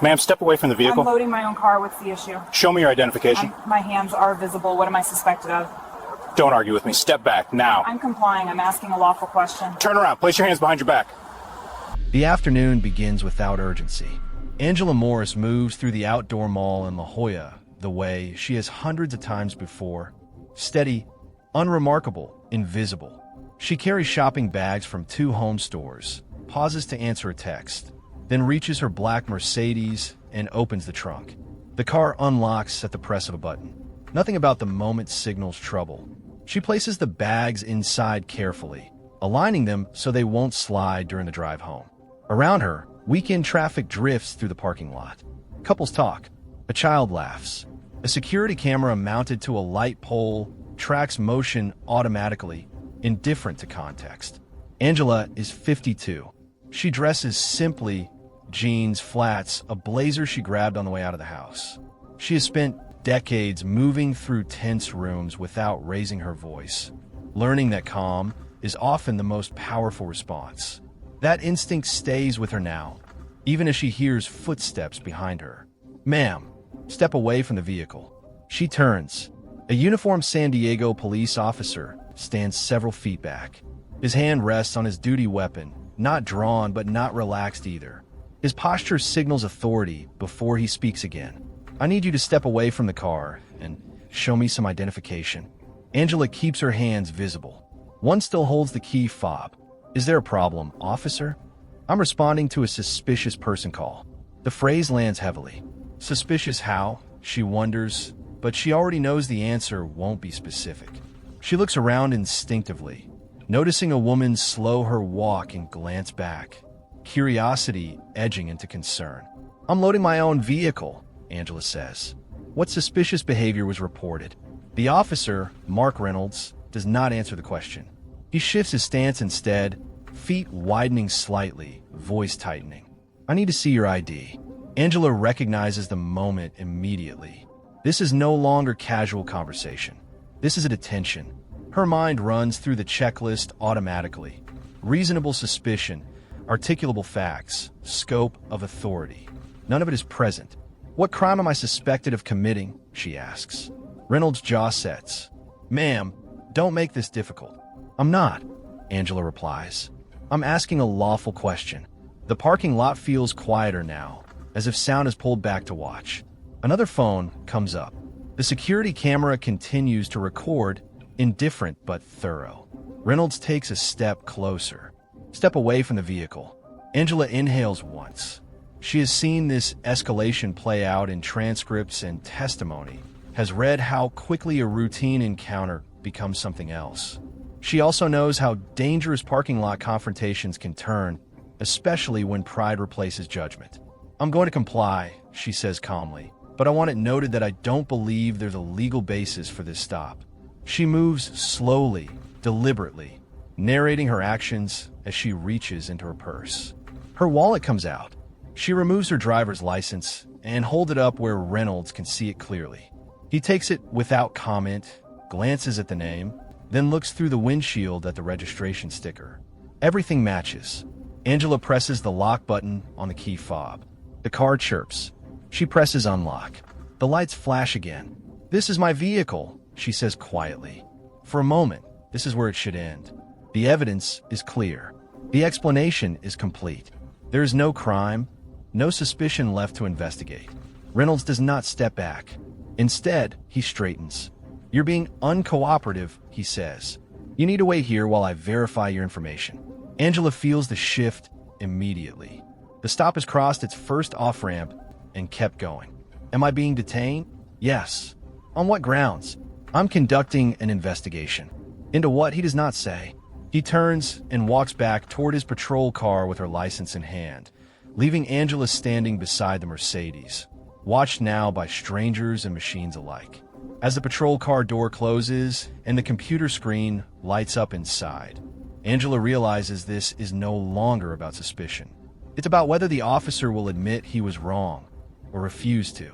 Ma'am, step away from the vehicle. I'm loading my own car. What's the issue? Show me your identification. My hands are visible. What am I suspected of? Don't argue with me. Step back, now. I'm complying. I'm asking a lawful question. Turn around. Place your hands behind your back. The afternoon begins without urgency. Angela Morris moves through the outdoor mall in La Jolla the way she has hundreds of times before. Steady, unremarkable, invisible. She carries shopping bags from 2 home stores, pauses to answer a text, then reaches her black Mercedes and opens the trunk. The car unlocks at the press of a button. Nothing about the moment signals trouble. She places the bags inside carefully, aligning them so they won't slide during the drive home. Around her, weekend traffic drifts through the parking lot. Couples talk. A child laughs. A security camera mounted to a light pole tracks motion automatically, indifferent to context. Angela is 52. She dresses simply, jeans, flats, a blazer she grabbed on the way out of the house. She has spent decades moving through tense rooms without raising her voice, learning that calm is often the most powerful response. That instinct stays with her now, even as she hears footsteps behind her. "Ma'am, step away from the vehicle." She turns. A uniformed San Diego police officer stands several feet back. His hand rests on his duty weapon, not drawn but not relaxed either. His posture signals authority before he speaks again. "I need you to step away from the car and show me some identification." Angela keeps her hands visible. One still holds the key fob. "Is there a problem, officer?" "I'm responding to a suspicious person call." The phrase lands heavily. Suspicious how? She wonders, but she already knows the answer won't be specific. She looks around instinctively, noticing a woman slow her walk and glance back, curiosity edging into concern. "I'm loading my own vehicle," Angela says. What suspicious behavior was reported? The officer, Mark Reynolds, does not answer the question. He shifts his stance instead, feet widening slightly, voice tightening. "I need to see your ID." Angela recognizes the moment immediately. This is no longer casual conversation. This is a detention. Her mind runs through the checklist automatically. Reasonable suspicion, articulable facts, scope of authority. None of it is present. "What crime am I suspected of committing?" she asks. Reynolds' jaw sets. "Ma'am, don't make this difficult." "I'm not," Angela replies. "I'm asking a lawful question." The parking lot feels quieter now, as if sound is pulled back to watch. Another phone comes up. The security camera continues to record, indifferent but thorough. Reynolds takes a step closer. "Step away from the vehicle." Angela inhales once. She has seen this escalation play out in transcripts and testimony, has read how quickly a routine encounter becomes something else. She also knows how dangerous parking lot confrontations can turn, especially when pride replaces judgment. "I'm going to comply," she says calmly, "but I want it noted that I don't believe there's a legal basis for this stop." She moves slowly, deliberately, narrating her actions as she reaches into her purse. Her wallet comes out. She removes her driver's license and holds it up where Reynolds can see it clearly. He takes it without comment, glances at the name, then looks through the windshield at the registration sticker. Everything matches. Angela presses the lock button on the key fob. The car chirps. She presses unlock. The lights flash again. "This is my vehicle," she says quietly. For a moment, this is where it should end. The evidence is clear. The explanation is complete. There is no crime, no suspicion left to investigate. Reynolds does not step back. Instead, he straightens. "You're being uncooperative," he says. "You need to wait here while I verify your information." Angela feels the shift immediately. The stop has crossed its first off-ramp and kept going. "Am I being detained?" "Yes." "On what grounds?" "I'm conducting an investigation." "Into what?" He does not say. He turns and walks back toward his patrol car with her license in hand, leaving Angela standing beside the Mercedes, watched now by strangers and machines alike. As the patrol car door closes and the computer screen lights up inside, Angela realizes this is no longer about suspicion. It's about whether the officer will admit he was wrong or refuse to.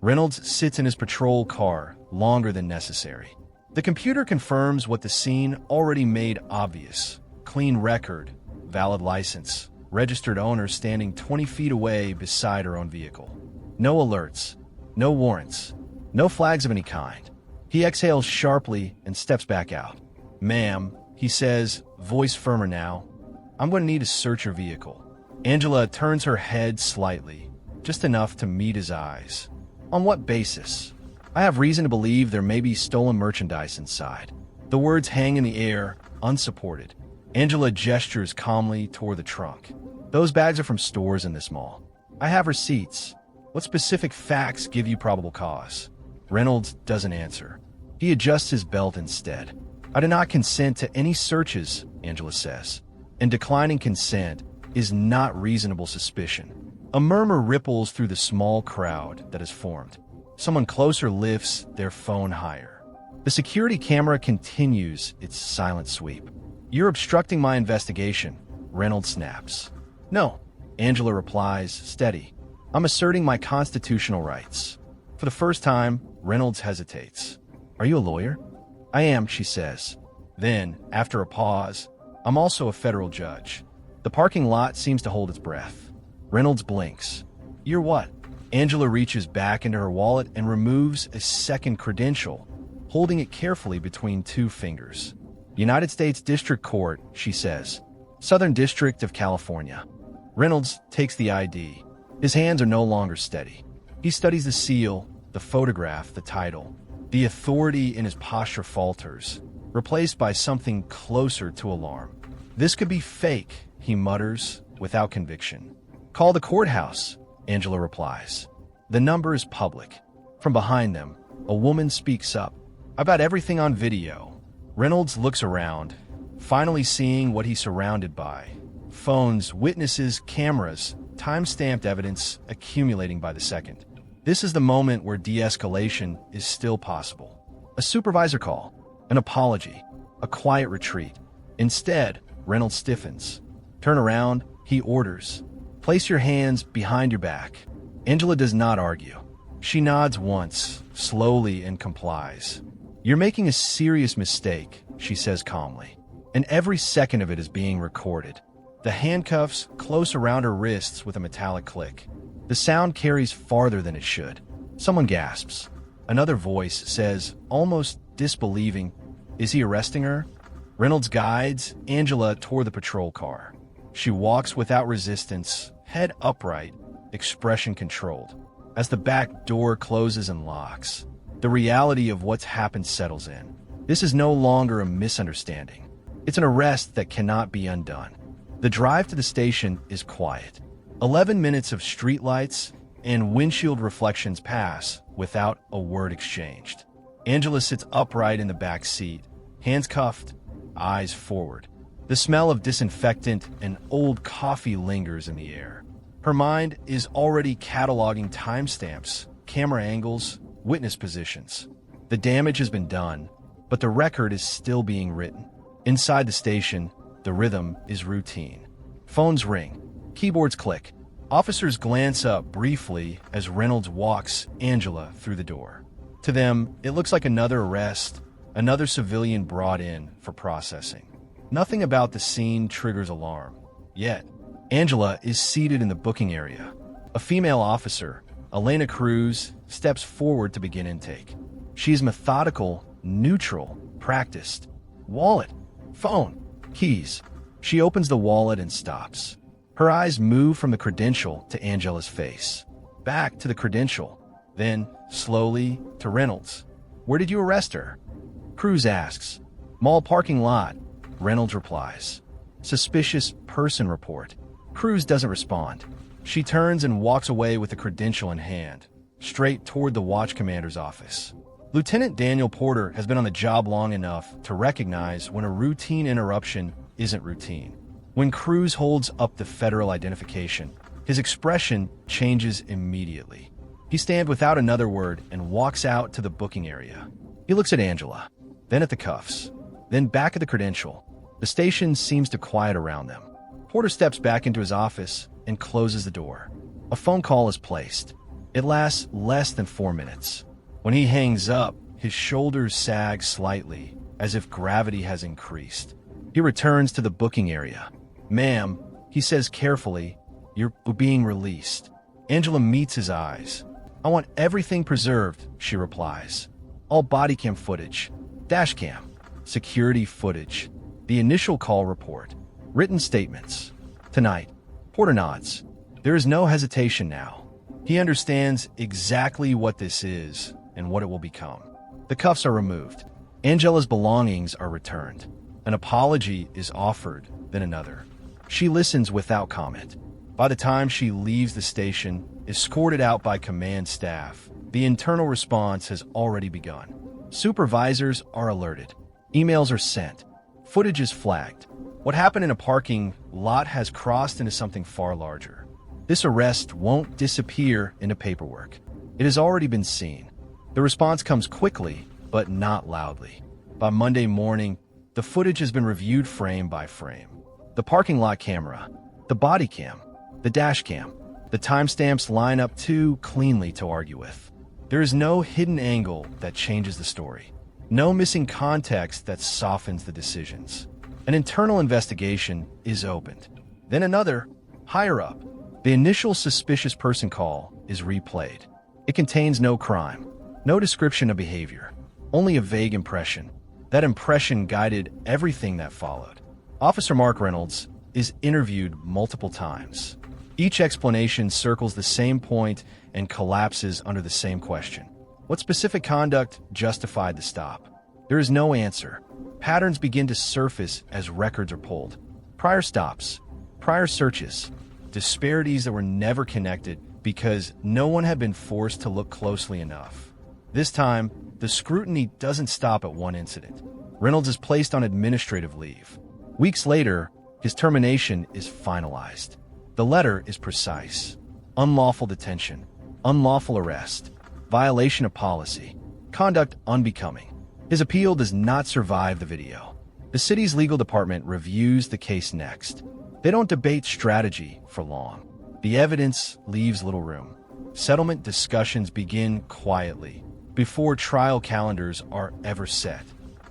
Reynolds sits in his patrol car longer than necessary. The computer confirms what the scene already made obvious. Clean record, valid license, registered owner standing 20 feet away beside her own vehicle. No alerts, no warrants, no flags of any kind. He exhales sharply and steps back out. "Ma'am," he says, voice firmer now, "I'm going to need to search your vehicle." Angela turns her head slightly, just enough to meet his eyes. "On what basis?" "I have reason to believe there may be stolen merchandise inside." The words hang in the air, unsupported. Angela gestures calmly toward the trunk. "Those bags are from stores in this mall. I have receipts. What specific facts give you probable cause?" Reynolds doesn't answer. He adjusts his belt instead. "I do not consent to any searches," Angela says. And declining consent is not reasonable suspicion. A murmur ripples through the small crowd that has formed. Someone closer lifts their phone higher. The security camera continues its silent sweep. "You're obstructing my investigation," Reynolds snaps. "No," Angela replies, steady. "I'm asserting my constitutional rights." For the first time, Reynolds hesitates. "Are you a lawyer?" "I am," she says. Then, after a pause, "I'm also a federal judge." The parking lot seems to hold its breath. Reynolds blinks. "You're what?" Angela reaches back into her wallet and removes a second credential, holding it carefully between two fingers. "United States District Court," she says. "Southern District of California." Reynolds takes the ID. His hands are no longer steady. He studies the seal, the photograph, the title. The authority in his posture falters, replaced by something closer to alarm. "This could be fake," he mutters, without conviction. "Call the courthouse," Angela replies. The number is public. From behind them, a woman speaks up. "I've got everything on video." Reynolds looks around, finally seeing what he's surrounded by. Phones, witnesses, cameras, time-stamped evidence accumulating by the second. This is the moment where de-escalation is still possible. A supervisor call, an apology, a quiet retreat. Instead, Reynolds stiffens. "Turn around," he orders. "Place your hands behind your back." Angela does not argue. She nods once, slowly, and complies. "You're making a serious mistake," she says calmly. "And every second of it is being recorded." The handcuffs close around her wrists with a metallic click. The sound carries farther than it should. Someone gasps. Another voice says, almost disbelieving, "Is he arresting her?" Reynolds guides Angela toward the patrol car. She walks without resistance, head upright, expression controlled. As the back door closes and locks, the reality of what's happened settles in. This is no longer a misunderstanding. It's an arrest that cannot be undone. The drive to the station is quiet. 11 minutes of streetlights and windshield reflections pass without a word exchanged. Angela sits upright in the back seat, hands cuffed, eyes forward. The smell of disinfectant and old coffee lingers in the air. Her mind is already cataloging timestamps, camera angles, witness positions. The damage has been done, but the record is still being written. Inside the station, the rhythm is routine. Phones ring. Keyboards click. Officers glance up briefly as Reynolds walks Angela through the door. To them, it looks like another arrest, another civilian brought in for processing. Nothing about the scene triggers alarm. Yet, Angela is seated in the booking area. A female officer, Elena Cruz, steps forward to begin intake. She is methodical, neutral, practiced. Wallet, phone, keys. She opens the wallet and stops. Her eyes move from the credential to Angela's face, back to the credential, then, slowly, to Reynolds. "Where did you arrest her?" Cruz asks. "Mall parking lot," Reynolds replies. "Suspicious person report." Cruz doesn't respond. She turns and walks away with the credential in hand, straight toward the watch commander's office. Lieutenant Daniel Porter has been on the job long enough to recognize when a routine interruption isn't routine. When Cruz holds up the federal identification, his expression changes immediately. He stands without another word and walks out to the booking area. He looks at Angela, then at the cuffs, then back at the credential. The station seems to quiet around them. Porter steps back into his office and closes the door. A phone call is placed. It lasts less than 4 minutes. When he hangs up, his shoulders sag slightly, as if gravity has increased. He returns to the booking area. "Ma'am," He says carefully, "You're being released." Angela meets his eyes. "I want everything preserved," she replies. "All body cam footage, dash cam, security footage, the initial call report, written statements. Tonight." Porter nods. There is no hesitation now. He understands exactly what this is and what it will become. The cuffs are removed. Angela's belongings are returned. An apology is offered, then another. She listens without comment. By the time she leaves the station, escorted out by command staff, the internal response has already begun. Supervisors are alerted. Emails are sent. Footage is flagged. What happened in a parking lot has crossed into something far larger. This arrest won't disappear into paperwork. It has already been seen. The response comes quickly, but not loudly. By Monday morning, the footage has been reviewed frame by frame. The parking lot camera, the body cam, the dash cam, the timestamps line up too cleanly to argue with. There is no hidden angle that changes the story. No missing context that softens the decisions. An internal investigation is opened. Then another, higher up. The initial suspicious person call is replayed. It contains no crime, no description of behavior, only a vague impression. That impression guided everything that followed. Officer Mark Reynolds is interviewed multiple times. Each explanation circles the same point and collapses under the same question. What specific conduct justified the stop? There is no answer. Patterns begin to surface as records are pulled. Prior stops, prior searches, disparities that were never connected because no one had been forced to look closely enough. This time, the scrutiny doesn't stop at one incident. Reynolds is placed on administrative leave. Weeks later, his termination is finalized. The letter is precise. Unlawful detention, unlawful arrest, violation of policy, conduct unbecoming. His appeal does not survive the video. The city's legal department reviews the case next. They don't debate strategy for long. The evidence leaves little room. Settlement discussions begin quietly, before trial calendars are ever set.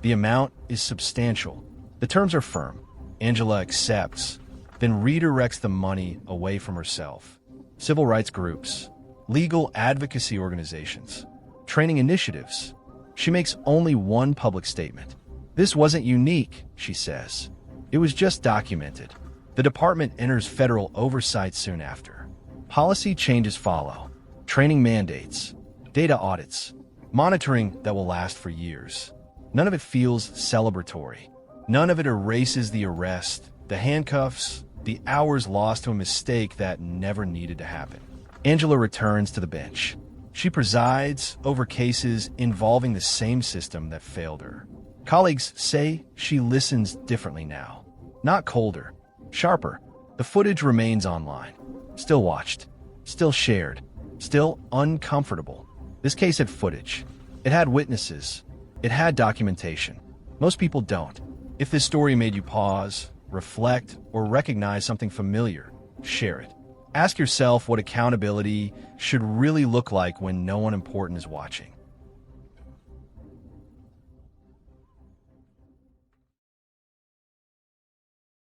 The amount is substantial. The terms are firm. Angela accepts, then redirects the money away from herself. Civil rights groups, legal advocacy organizations, training initiatives. She makes only one public statement. This wasn't unique, she says. It was just documented. The department enters federal oversight soon after. Policy changes follow. Training mandates, data audits, monitoring that will last for years. None of it feels celebratory. None of it erases the arrest, the handcuffs, the hours lost to a mistake that never needed to happen. Angela returns to the bench. She presides over cases involving the same system that failed her. Colleagues say she listens differently now. Not colder, sharper. The footage remains online. Still watched. Still shared. Still uncomfortable. This case had footage. It had witnesses. It had documentation. Most people don't. If this story made you pause, reflect, or recognize something familiar, share it. Ask yourself what accountability should really look like when no one important is watching.